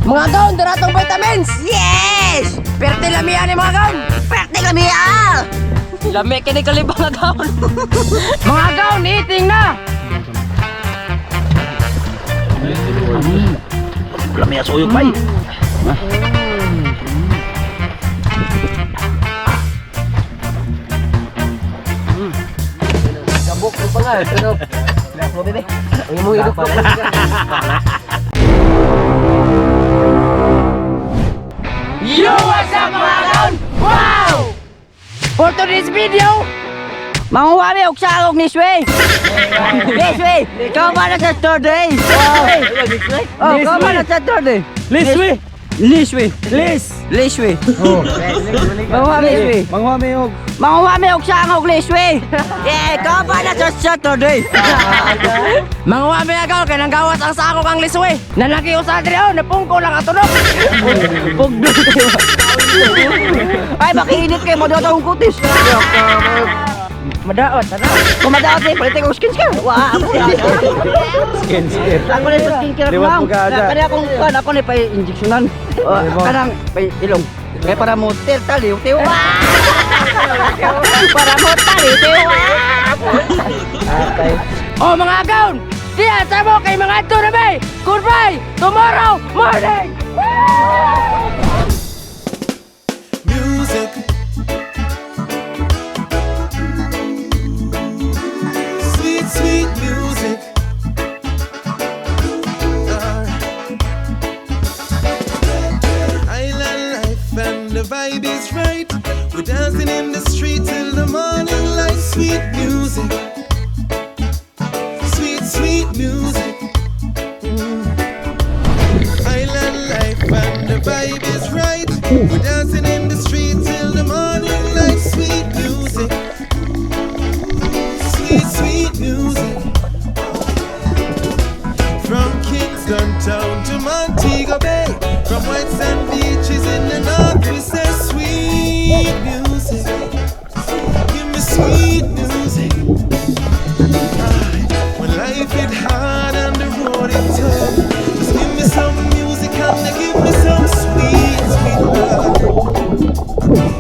Mga gaon, daratong vitamins! Yes! Perte lamiya ni mga gaon! Perte kami ah! Lami kini kalibang mga gaon! Mga gaon, eating na! Lami ya suyok bay. Gabok mo pa nga, pero... Mo din eh. Ang imong idok pa. Yo, what's up mga gaon? Wow! For today's video, Manguha mi og sarog ni Sway! Ni Sway! Ikaw ba na sa third day? Oh, ikaw ba na sa third day? Liswi. Liswi! Liswi! Oh. Manguha mi Sway! Manguha mi og Manguha mi og sarog ni Sway! Yeah, ikaw ba na sa Saturday? mga wami agaw, kaya nang gawas ang sakok ang liswe. Nalaki ko sa adreo, napungko lang atunok. Pugdo kayo! Ay, makiinit kayo, madaot akong kutis! Madaot, ano? Kung madaot eh, palitin ko skincare! Wah, ako na! skin. Ako na yung skincare ko Liwat lang! mo ka, Ada. Kaya ako na pa-injectionan. Kanang ilong. Kaya para mo taliw-tiw. Para mo taliw-tiw. Oh mga agaw, diyan sa mo kay mga ato na bay. Goodbye, tomorrow morning. Music. Sweet, sweet music. Island life and the vibe is right. We're dancing in the street till the morning light. Sweet music. Sweet, sweet music. Island life and the vibe is right. We're dancing in the street till the morning light. Sweet music. Sweet, sweet music. From Kingston town to Montego Bay, from white sand beaches in the north, we say sweet music. Give me sweet music. When life hit hard and the road is tough, just give me some music and they give me some sweet, sweet love.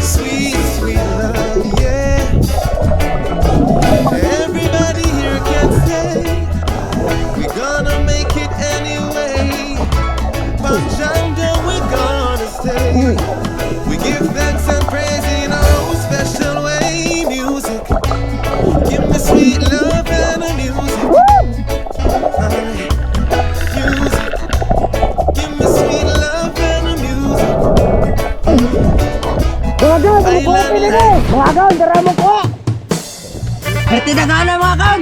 Sweet, sweet love, yeah. Everybody here can say we're gonna make it anyway. Panjanga, we're gonna stay. We give thanks and praise in our own special way. Music, give me sweet love and a music. Music, give me sweet love and a music. Mga agaw, Ay, mga lang, pinili. lang. Mga agaw, dara mo ko. Perte na gana mga agaw.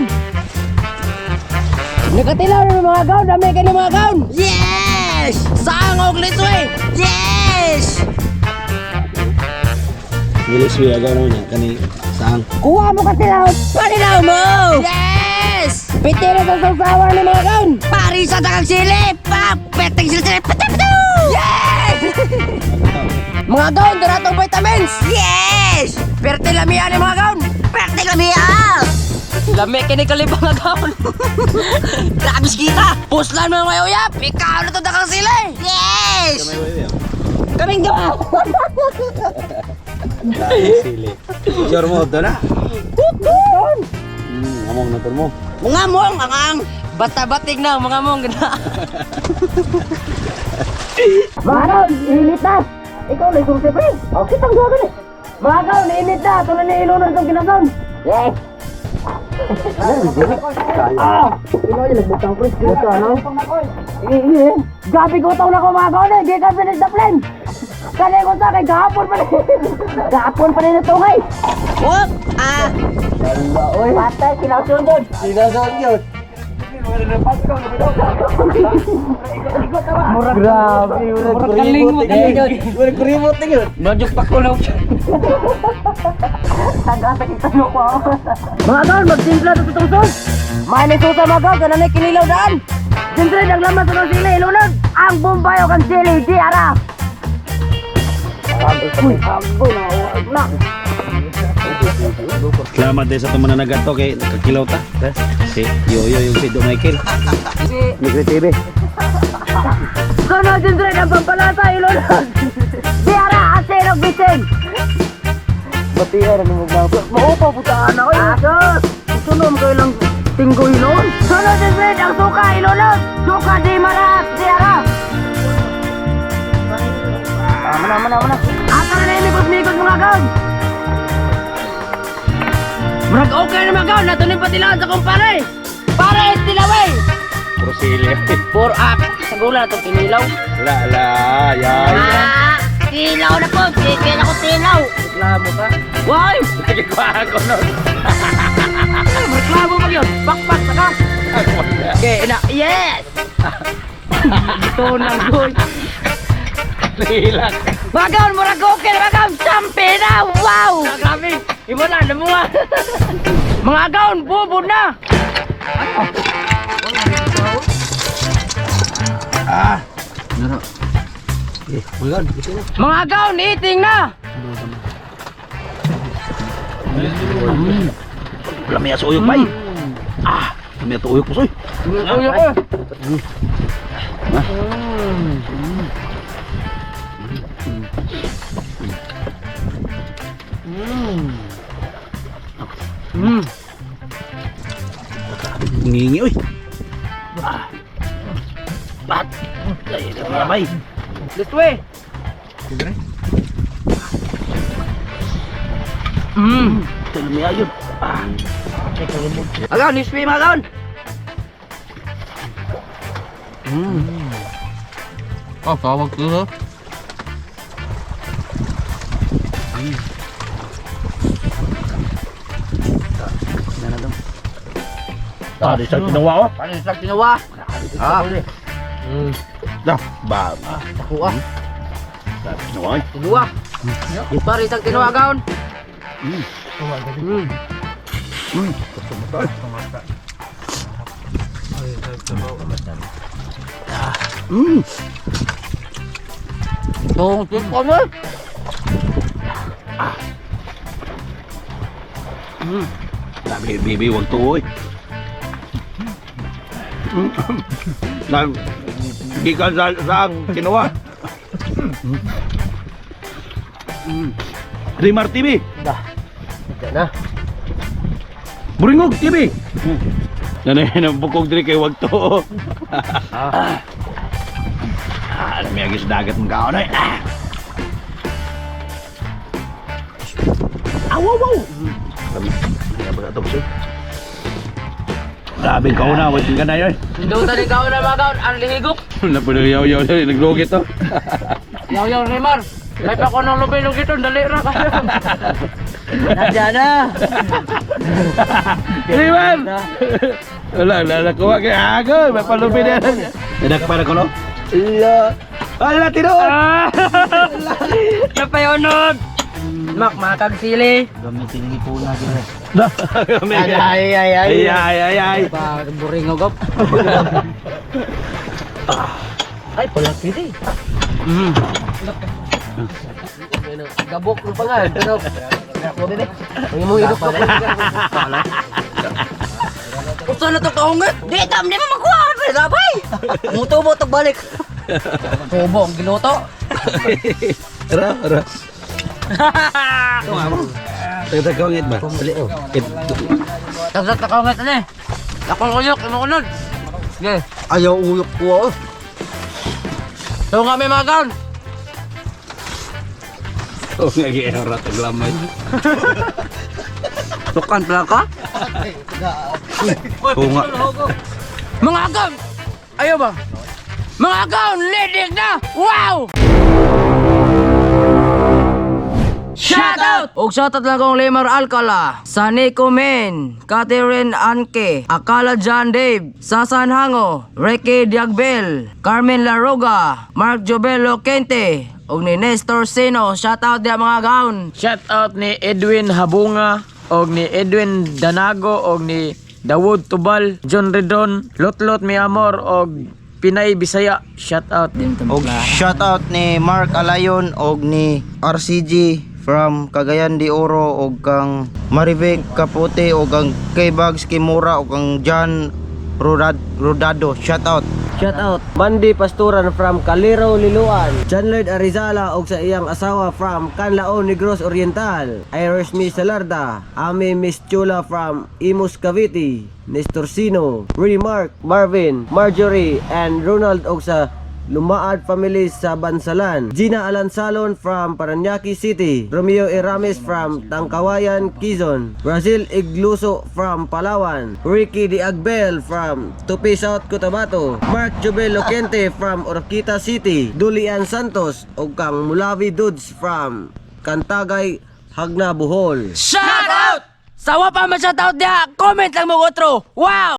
Nakatilaw na mga agaw, dami ka na mga agaw. Yes! Saan og liswe? Yes! Liswi agaw na kani sang. Kuha mo katilaw. Panilaw mo! Yes! Piti na sa sasawa ni mga agaw. Pari sa dagang sili! Peteng sili! Patapto! Yes! Mga agaw, daratong vitamins. Yes! Perte lamiya ni mga agaw. Perte kami ah! Lami kini kalibang agaw. Labis kita! Puslan mo mga uyap. Ikaw na to dakang sila. Yes! Kaming gawa! Sili. Sure mo to na. Among na mo. Mga mong angang! Bata-batig na mga mong ganda. Mga agaw, init na. Ikaw na isang siyempre. O, kitang gawa gani. Mga agaw, init na. Ito na niilunan itong kinasam. Yes! Ino yung nagbutang pre. Ito ano? Gabi ko taon ako mga agaw na. Di ka pinagdaplen. Kali ko sa akin, gahapon pa rin. Gahapon pa rin ito ngay. Wop! Ah! Patay, sinasundod. Sinasundod. Grabe, murag kalimot na yun. Medyo pa ko na. Tagata kita no ko. Mga gaon, magsimpla to itong sos. Mahalin susa mga gaon, ganun ay kinilaw daan. Siyempre, naglaman sa sila ilunod. Ang Bombay o kang sili, di ara. Uy, ambo na, huwag na. Salamat din sa tumananagat to kay nakakilaw ta. Si Yoyo yung si Don Michael. Si Micro TV. Sunod din rin ang pampalata, ilunod. Diara, asin, bising. Batiar, ano mo ba? Maupaw, putaan ako. Asos! Sunom kayo lang tinggoy noon. Sunod din rin ang suka, ilunod. Suka, di marat, diara. Mana. Ata na imikos-mikos mga gaon. Murag okay na mga gaon, natuloy patilaan sa kumpare. Pare, tilaway. Puro sili. Pour up. Sa gula na itong pinilaw. La, yay. Tilaw na po. Sige na ko tilaw. Reklamo ka? Why? Nagkikuha ako nun. Reklamo ka yun. Bakbak na ka. Okay, na. Yes! Ito na goal. Hilak. Magaon, murag okay na magaon. Sampi na. Wow! Grabe. Iba na, alam mo nga. Mga gaon, bubo na. Mga gaon, eating na. Lamaya sa uyok, bay. Lamaya sa uyok po, soy. Uyok eh. Ngingi, uy. Bat. Ay, bay. This way. Lamaya yun. Agaon, this way mga gaon. Tawag ko. Di sa ginawa ko. Paano sa ginawa? Dah, ba. Ako ah. Ginawa, ay. Ginawa. Pare sa ginawa gaon. Tungkol ko mo. Sabi, bibi, huwag to, uy. Gikan sa ginawa. Rimar TV. Na. Buringog TV. Nanay na bukog diri kay wag to. May agis dagat ng kaon ay. Wow. Kami. Ba to boy? Grabe ka na, wait ka na 'yon. Hindi tadi gaon na mga gaon, ang lihigop. Napunayaw-yaw naglugit to. Yaw Neymar. May pa ko nang lubi-lubi ito, dali ra ka. Nandiyan na. Neymar. Wala kuha kay agol, may palubi na. Tidak pa na ko no? Ala tino. Napayonod. Mak, makag sili. Gamitin ni po na dito. Ay. Pa buring ogop. Ay, pala pili. Gabok mo pa nga. Pero, huwag mo higop pa. Gusto na ito kaungat? Di, tam, di mo makuha. Gabay. Mutubo ito balik. Tubo, ang giluto. Ara. Ito nga mo. Tagagawangit ba? Tagdat na kaungat na eh. Akong uyok, inuunod. Sige. Ayaw uyok ko. Ito nga may mga gaon. Oo nga gihara taglamay. Tukan pala ka? Oo nga. Mga gaon! Ayaw ba? Mga gaon, lidig na! Wow! Shoutout! Og shoutout lang kong Lemar Alcala, Saniko Men, Catherine Anke, Akala John Dave, Sasan Hango, Ricky Diagbel, Carmen Laroga, Mark Jobelo Kente, og ni Nestor Sino. Shoutout dia mga gaon. Shoutout ni Edwin Habunga, og ni Edwin Danago, og ni Dawood Tubal, John Redon, Lotlot Mi Amor, og Pinay Bisaya. Shoutout din. Og shoutout ni Mark Alayon og ni RCG from Cagayan de Oro og kang Marivic Capote og kang kay Bags Kimura og kang John Rodado. Shoutout. Shout out Mandy Pasturan from Calero, Liloan. John Lloyd Arizala og sa iyang asawa from Canlaon, Negros Oriental. Iris Miss Salarda, Ami Miss Chula from Imus Cavite. Nestor Sino, Remark, Marvin, Marjorie, and Ronald og sa Lumaad family sa Bansalan. Gina Alansalon from Paranaque City. Romeo Irames from Tangkawayan, Quezon. Brazil Igluso from Palawan. Ricky Diagbel from Tupi, South Cotabato. Mark Jobel Locente from Orquita City. Dulian Santos o kang Mulavi Dudes from Cantagay, Hagna, Bohol. Shout out! Sawa pa ma-shout out dia, comment lang mo otro. Wow!